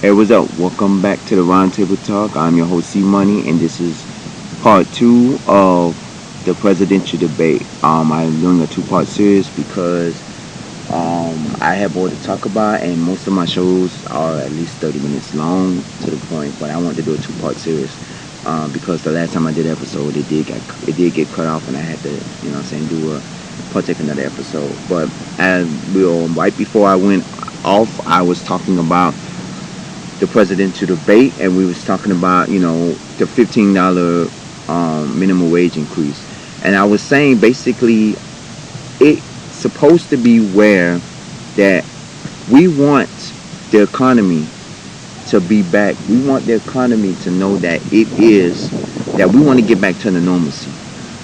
Hey, what's up? Welcome back to the Roundtable Talk. I'm your host, C Money, and this is part two of the presidential debate. I'm doing a two-part series because I have more to talk about, and most of my shows are at least 30 minutes long to the point. But I want to do a two-part series because the last time I did an episode, it did get cut off, and I had to, do a partake another episode. But as right before I went off, I was talking about the presidential debate, and we was talking about the $15 minimum wage increase, and I was saying basically it's supposed to be where that we want the economy to be back. We want the economy to know that it is that we want to get back to the normalcy.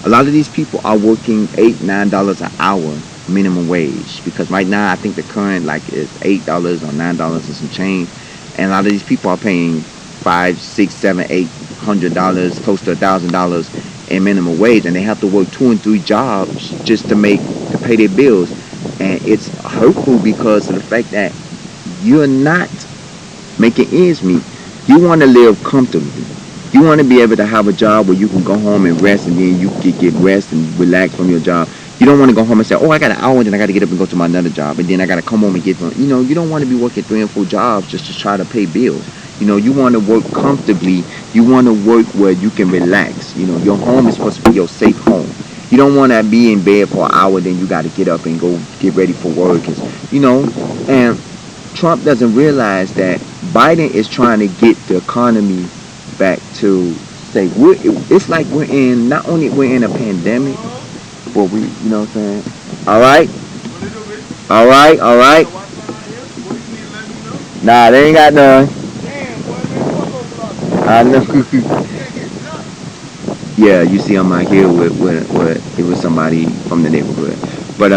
A lot of these people are working $8-9 an hour minimum wage, because right now I think the current like is $8 or $9 and some change, and a lot of these people are paying five, six, seven, $800, close to $1,000 in minimum wage, and they have to work two and three jobs just to pay their bills. And it's hurtful because of the fact that you're not making ends meet. You want to live comfortably. You want to be able to have a job where you can go home and rest, and then you can get rest and relax from your job. You don't want to go home and say, oh, I got an hour, and then I got to get up and go to my another job, and then I got to come home and get one. You don't want to be working 3 and 4 jobs just to try to pay bills. You want to work comfortably. You want to work where you can relax. Your home is supposed to be your safe home. You don't want to be in bed for an hour, then you got to get up and go get ready for work. And Trump doesn't realize that Biden is trying to get the economy back to say it's like not only we're in a pandemic, but you know what I'm saying? All right, all right. Nah, they ain't got none. I know. Yeah, you see, I'm out here with it was somebody from the neighborhood, but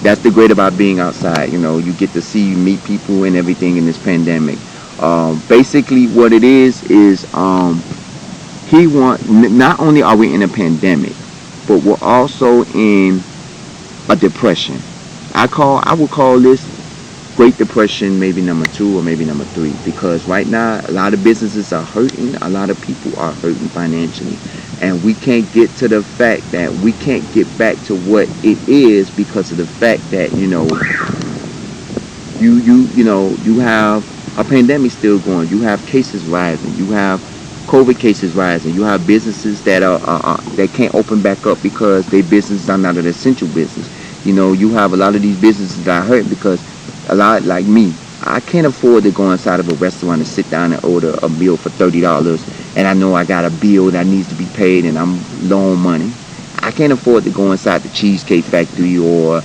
that's the great about being outside. You get to see, meet people and everything in this pandemic. Basically, what it is he want. Not only are we in a pandemic, but we're also in a depression. I would call this Great Depression, maybe number 2 or maybe number 3, because right now a lot of businesses are hurting, a lot of people are hurting financially, and we can't get to the fact that we can't get back to what it is because of the fact that you have a pandemic still going, you have cases rising, you have COVID cases rising, you have businesses that that can't open back up because their businesses are not an essential business. You have a lot of these businesses that are hurt because a lot like me, I can't afford to go inside of a restaurant and sit down and order a meal for $30, and I know I got a bill that needs to be paid and I'm low on money. I can't afford to go inside the Cheesecake Factory or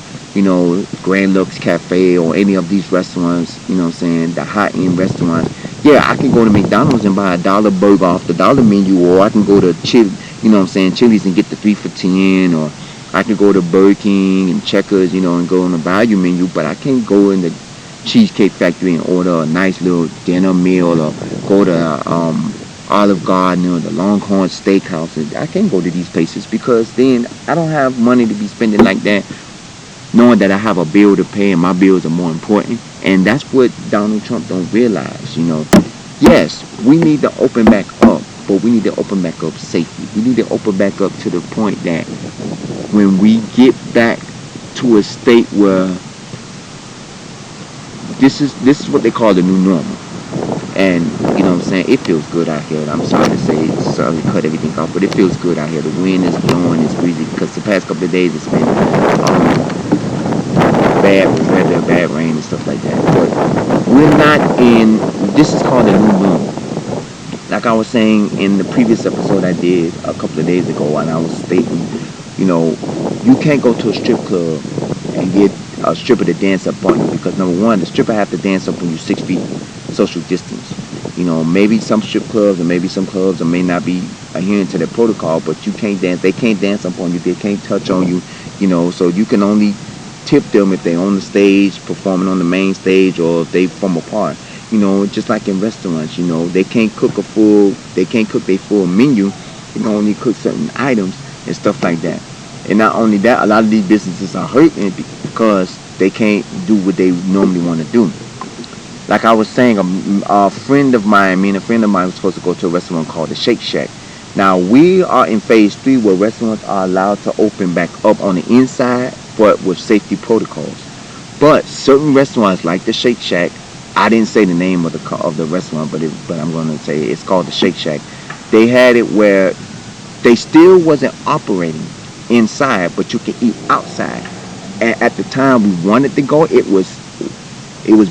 Grand Lux Cafe or any of these restaurants, the high-end restaurants. Yeah, I can go to McDonald's and buy $1 burger off the dollar menu, or I can go to Chili's and get the 3 for $10, or I can go to Burger King and Checkers, and go on the value menu, but I can't go in the Cheesecake Factory and order a nice little dinner meal, or go to Olive Garden or the Longhorn Steakhouse. I can't go to these places because then I don't have money to be spending like that, knowing that I have a bill to pay and my bills are more important. And that's what Donald Trump don't realize. Yes, we need to open back up, but we need to open back up safely. We need to open back up to the point that when we get back to a state where this is what they call the new normal. And it feels good out here. I'm sorry to say, sorry to cut everything off, but it feels good out here. The wind is blowing, it's breezy, because the past couple of days it's been bad weather, bad rain and stuff like that. But we're not in, this is called the new normal. Like I was saying in the previous episode I did a couple of days ago, and I was stating, you can't go to a strip club and get a stripper to dance up on you, because number one, the stripper have to dance up on you 6 feet social distance. Maybe some strip clubs and maybe some clubs may not be adhering to their protocol, but you can't dance. They can't dance up on you. They can't touch on you. So you can only tip them if they're on the stage, performing on the main stage, or if they from apart. Just like in restaurants, they can't cook their full menu. They can only cook certain items and stuff like that. And not only that, a lot of these businesses are hurting because they can't do what they normally want to do. Like I was saying, a friend of mine, me and a friend of mine was supposed to go to a restaurant called the Shake Shack. Now we are in phase 3 where restaurants are allowed to open back up on the inside, but with safety protocols. But certain restaurants like the Shake Shack, I didn't say the name of the restaurant, but I'm going to say it's called the Shake Shack. They had it where they still wasn't operating inside, but you can eat outside. And at the time we wanted to go, it was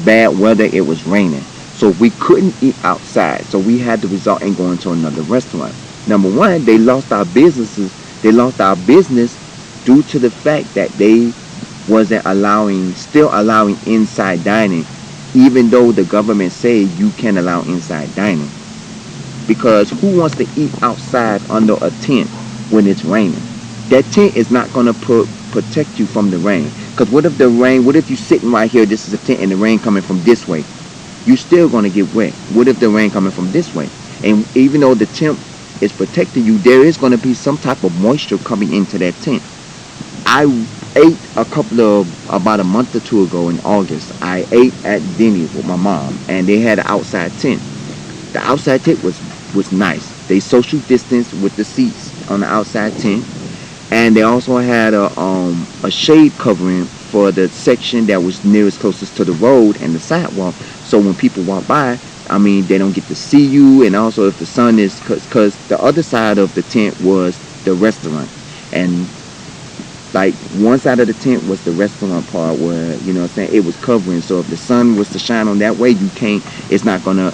bad weather. It was raining, so we couldn't eat outside. So we had to resort in going to another restaurant. Number one, they lost our businesses. They lost our business due to the fact that they wasn't still allowing inside dining, even though the government said you can allow inside dining. Because who wants to eat outside under a tent when it's raining? That tent is not going to protect you from the rain. Because what if you sitting right here, this is a tent, and the rain coming from this way? You still going to get wet. What if the rain coming from this way? And even though the tent is protecting you, there is going to be some type of moisture coming into that tent. I ate about a month or two ago in August. I ate at Denny's with my mom, and they had an outside tent. The outside tent was nice. They social distanced with the seats on the outside tent, and they also had a shade covering for the section that was nearest closest to the road and the sidewalk. So when people walk by, I mean, they don't get to see you. And also, if the sun is, because the other side of the tent was the restaurant, and like one side of the tent was the restaurant part where, you know what I'm saying, it was covering. So if the sun was to shine on that way, it's not gonna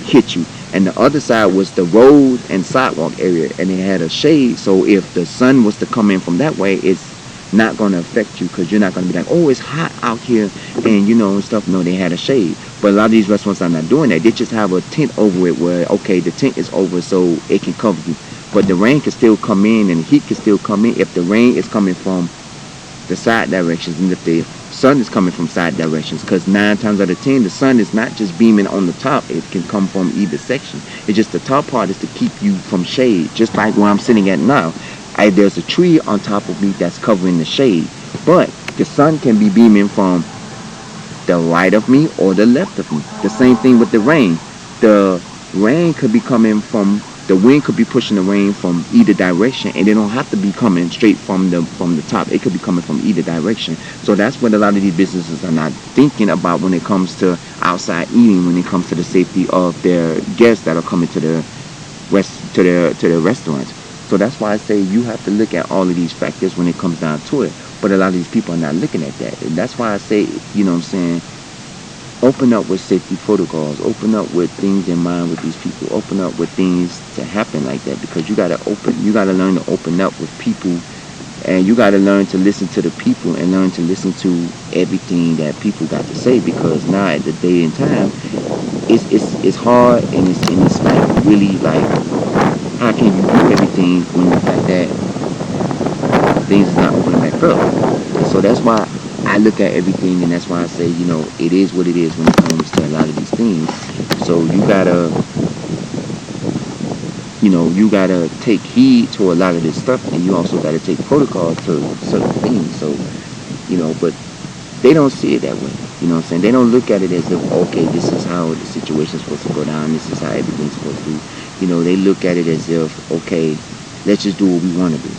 hit you. And the other side was the road and sidewalk area, and it had a shade. So if the sun was to come in from that way, it's not going to affect you, because you're not going to be like, oh, it's hot out here, and and stuff. No, they had a shade. But a lot of these restaurants are not doing that. They just have a tent over it where, okay, the tent is over so it can cover you, but the rain can still come in and the heat can still come in if the rain is coming from the side directions, and if the sun is coming from side directions. Because 9 times out of 10, the sun is not just beaming on the top. It can come from either section. It's just the top part is to keep you from shade, just like where I'm sitting at now. There's a tree on top of me that's covering the shade, but the sun can be beaming from the right of me or the left of me. The same thing with the rain. The rain could be coming from, the wind could be pushing the rain from either direction, and they don't have to be coming straight from the top. It could be coming from either direction. So that's what a lot of these businesses are not thinking about when it comes to outside eating, when it comes to the safety of their guests that are coming to their restaurants. So that's why I say you have to look at all of these factors when it comes down to it. But a lot of these people are not looking at that. And that's why I say, you know what I'm saying, open up with safety protocols, open up with things in mind with these people, open up with things to happen like that, because you gotta learn to open up with people, and you gotta learn to listen to the people and learn to listen to everything that people got to say. Because now at the day and time, it's hard, and it's like really like, how can you do everything when like that things is not opening back up? And so that's why I look at everything, and that's why I say, it is what it is when it comes to a lot of these things. So you gotta take heed to a lot of this stuff, and you also gotta take protocol to certain things. So, but they don't see it that way. You know what I'm saying? They don't look at it as if, okay, this is how the situation's supposed to go down, this is how everything's supposed to be. They look at it as if, okay, let's just do what we want to do.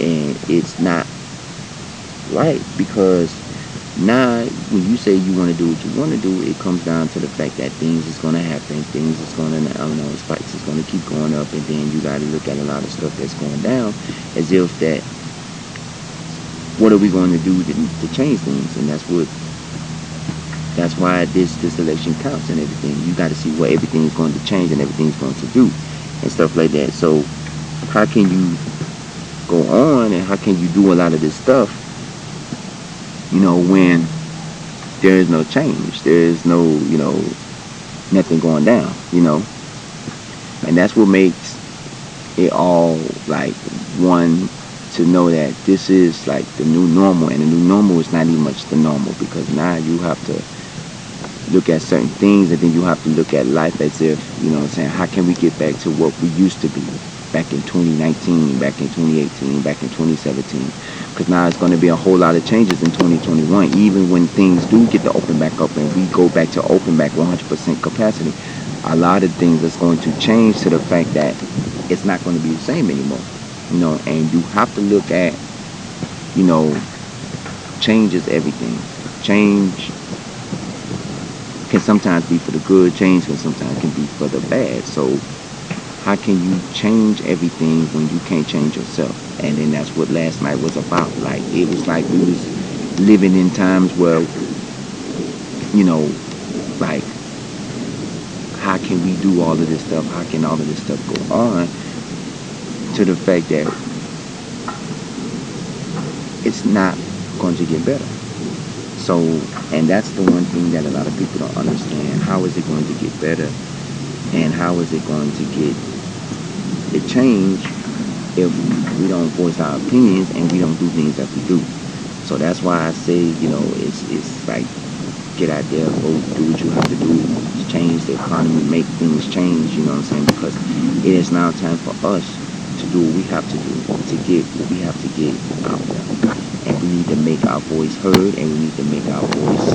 And it's not right, because now when you say you want to do what you want to do, it comes down to the fact that things is going to happen, things is going to, spikes is going to keep going up, and then you got to look at a lot of stuff that's going down as if that, what are we going to do to change things? And that's why this election counts and everything. You got to see what everything is going to change and everything's going to do and stuff like that. So how can you go on, and how can you do a lot of this stuff, when there is no change, there is no, nothing going down, and that's what makes it all like one, to know that this is like the new normal, and the new normal is not even much the normal, because now you have to look at certain things, and then you have to look at life as if, how can we get back to what we used to be back in 2019, back in 2018, back in 2017, because now it's going to be a whole lot of changes in 2021. Even when things do get to open back up and we go back to open back 100% capacity, a lot of things is going to change to the fact that it's not going to be the same anymore. And you have to look at, you know, change is everything. Change can sometimes be for the good. Change can sometimes can be for the bad. So how can you change everything when you can't change yourself? And then that's what last night was about. Like, it was like we was living in times where, like, how can we do all of this stuff? How can all of this stuff go on? To the fact that it's not going to get better. So, and that's the one thing that a lot of people don't understand. How is it going to get better? And how is it going to get it change if we don't voice our opinions and we don't do things that we do? So that's why I say, it's like, get out there, go do what you have to do, change the economy, make things change, you know what I'm saying? Because it is now time for us to do what we have to do, to get what we have to get out there. And we need to make our voice heard, and we need to make our voice,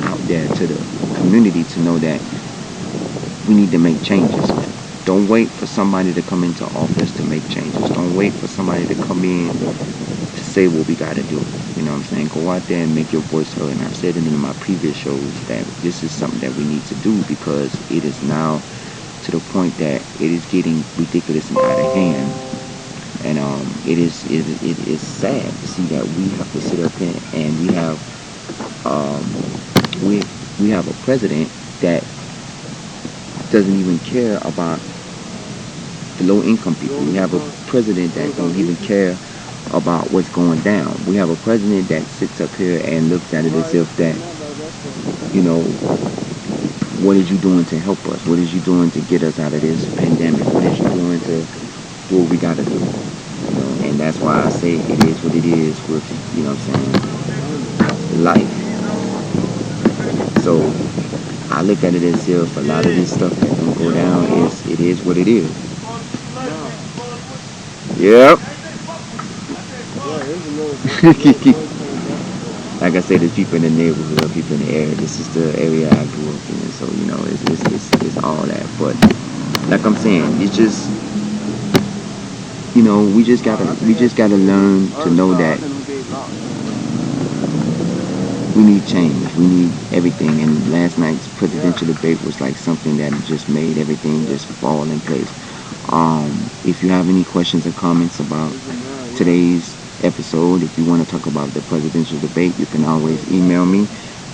out there to the community to know that we need to make changes. Don't wait for somebody to come into office to make changes. Don't wait for somebody to come in to say what we got to do. You know what I'm saying? Go out there and make your voice heard. And I've said it in my previous shows that this is something that we need to do because it is now to the point that it is getting ridiculous and out of hand. And it is sad to see that we have to sit up here and we have a president that doesn't even care about the low income people. We have a president that don't even care about what's going down. We have a president that sits up here and looks at it as if that, what is you doing to help us? What is you doing to get us out of this pandemic? What is you doing to do what we got to do? And that's why I say it is what it is with, life. So I look at it as if a lot of this stuff that's gonna go down it is what it is. Yep. Like I said, there's people in the neighborhood, people in the area. This is the area I grew up in, so it's all that. But like I'm saying, it's just we just gotta learn to know that we need change. We need everything. And last night's presidential debate was like something that just made everything just fall in place. If you have any questions or comments about today's episode, if you want to talk about the presidential debate, you can always email me,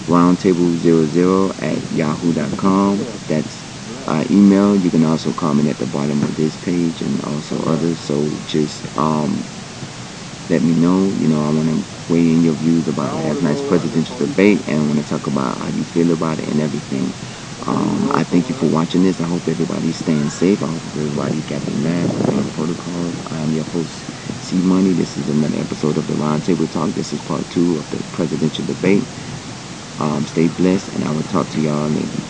roundtable00@yahoo.com. That's email. You can also comment at the bottom of this page and also others. So just let me know. I want to weigh in your views about last night's presidential debate, and I want to talk about how you feel about it and everything. I thank you for watching this. I hope everybody's staying safe. I hope everybody's got their masks and protocols. I am your host, C Money. This is another episode of the Roundtable Talk. This is part 2 of the presidential debate. Stay blessed, and I will talk to y'all later.